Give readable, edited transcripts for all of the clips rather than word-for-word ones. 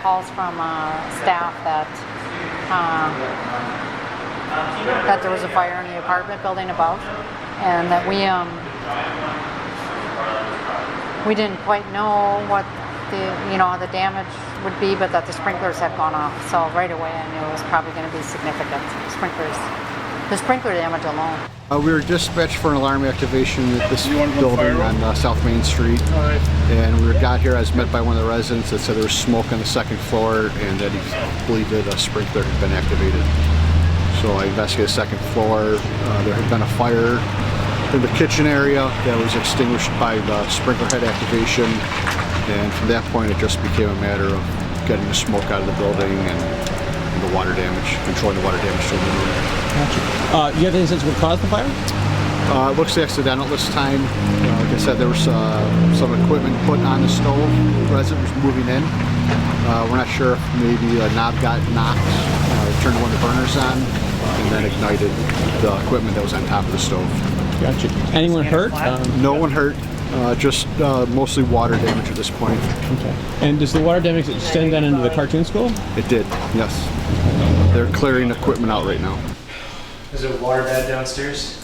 calls from staff that that there was a fire in the apartment building above, and that we didn't quite know what the damage would be, but that the sprinklers had gone off. So right away I knew it was probably going to be significant. The sprinkler damage alone. We were dispatched for an alarm activation at this building on South Main Street. And we got here, I was met by one of the residents that said there was smoke on the second floor and that he believed that a sprinkler had been activated. So I investigated the second floor. There had been a fire in the kitchen area that was extinguished by the sprinkler head activation. And from that point it just became a matter of getting the smoke out of the building and the water damage, controlling the water damage to the room. Gotcha. You have any sense of what caused the fire? It looks accidental this time. Like I said, there was some equipment put on the stove. The resident was moving in. We're not sure if maybe a knob got knocked, turned one of the burners on, and then ignited the equipment that was on top of the stove. Gotcha. Anyone hurt? No one hurt. Just mostly water damage at this point. Okay. And does the water damage extend down into the cartoon school? It did, yes. They're clearing equipment out right now. Is it water bad downstairs?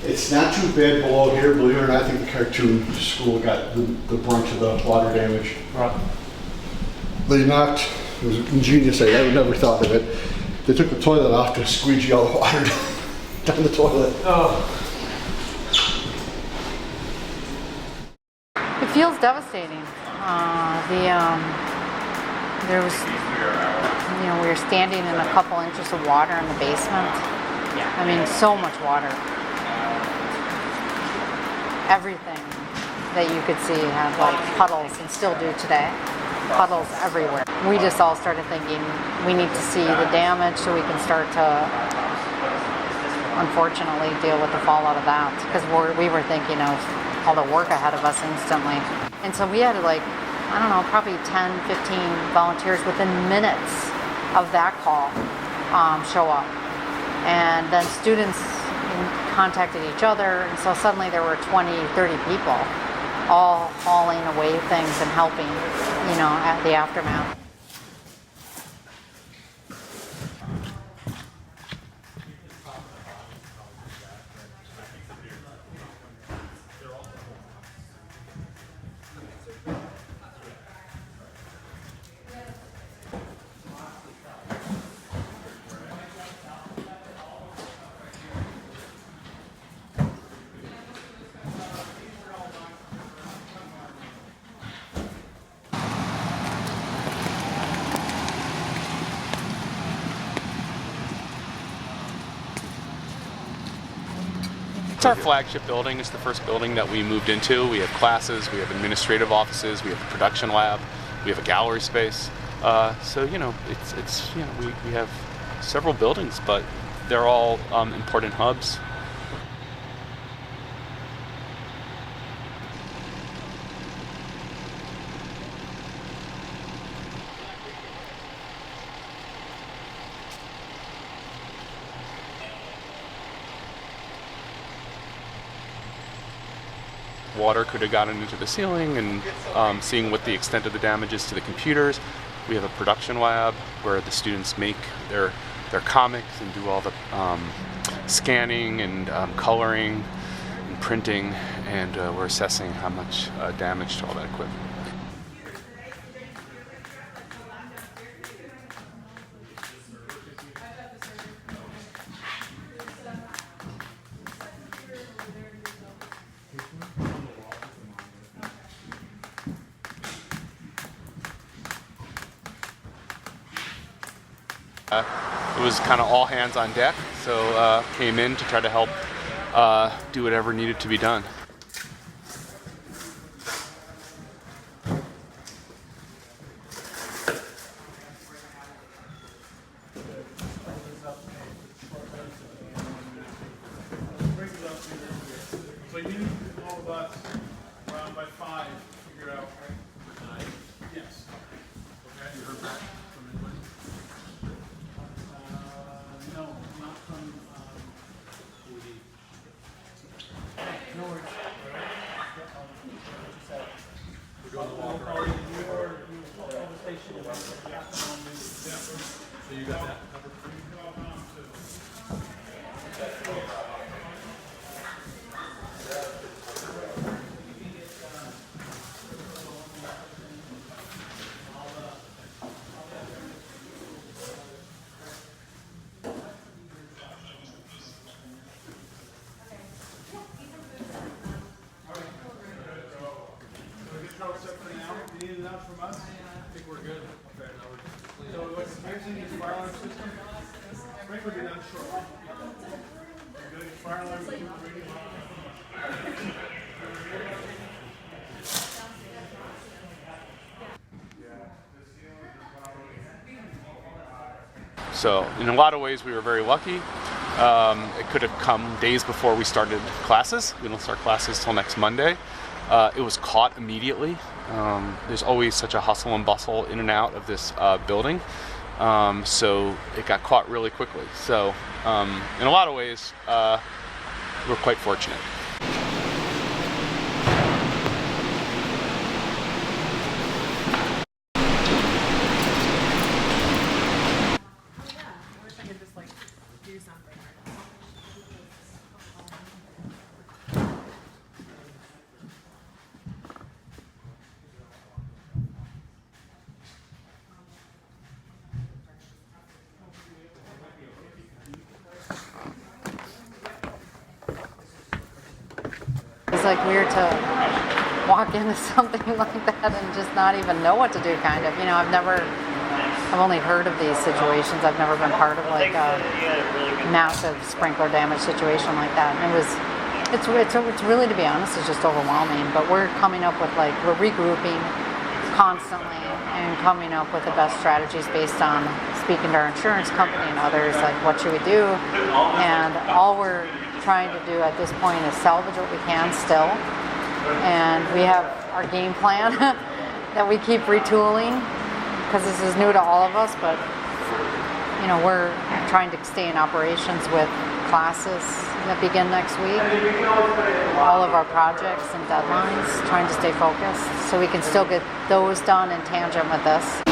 It's not too bad below here, believe it or not. I think the cartoon school got the brunt of the water damage. Right. They knocked, it was ingenious, I would never thought of it. They took the toilet off to squeegee all the water down the toilet. Oh. It feels devastating. There was, we were standing in a couple inches of water in the basement. I mean, so much water. Everything that you could see had like puddles, and still do today. Puddles everywhere. We just all started thinking we need to see the damage so we can start to, unfortunately, deal with the fallout of that. Because we were thinking of all the work ahead of us instantly. And so we had I don't know, probably 10, 15 volunteers within minutes of that call show up. And then students contacted each other, and so suddenly there were 20, 30 people all hauling away things and helping, at the aftermath. It's our flagship building. It's the first building that we moved into. We have classes, we have administrative offices, we have a production lab, we have a gallery space. So we have several buildings, but they're all important hubs. Water could have gotten into the ceiling, and seeing what the extent of the damage is to the computers. We have a production lab where the students make their comics and do all the scanning and coloring and printing, and we're assessing how much damage to all that equipment. It was kind of all hands on deck, so came in to try to help do whatever needed to be done. So you need all of us around by 5 to figure out, right? Yes. Okay, you heard back from anybody? No, not from no worries. So you got that covered? You need enough from us? I think we're good. Okay, now we're so what's using your fire alarm system? Frank will be done shortly. You're good at fire alarm reading? So in a lot of ways, we were very lucky. It could have come days before we started classes. We don't start classes till next Monday. It was caught immediately. There's always such a hustle and bustle in and out of this building. So it got caught really quickly. So in a lot of ways, we're quite fortunate. It's like weird to walk into something like that and just not even know what to do, kind of. You know, I've only heard of these situations. I've never been part of like a massive sprinkler damage situation like that. And it's really, to be honest, it's just overwhelming. But we're coming up with we're regrouping constantly and coming up with the best strategies based on speaking to our insurance company and others, like what should we do? And all we're trying to do at this point is salvage what we can still, and we have our game plan that we keep retooling because this is new to all of us, but you know, we're trying to stay in operations with classes that begin next week, all of our projects and deadlines, trying to stay focused so we can still get those done in tangent with this.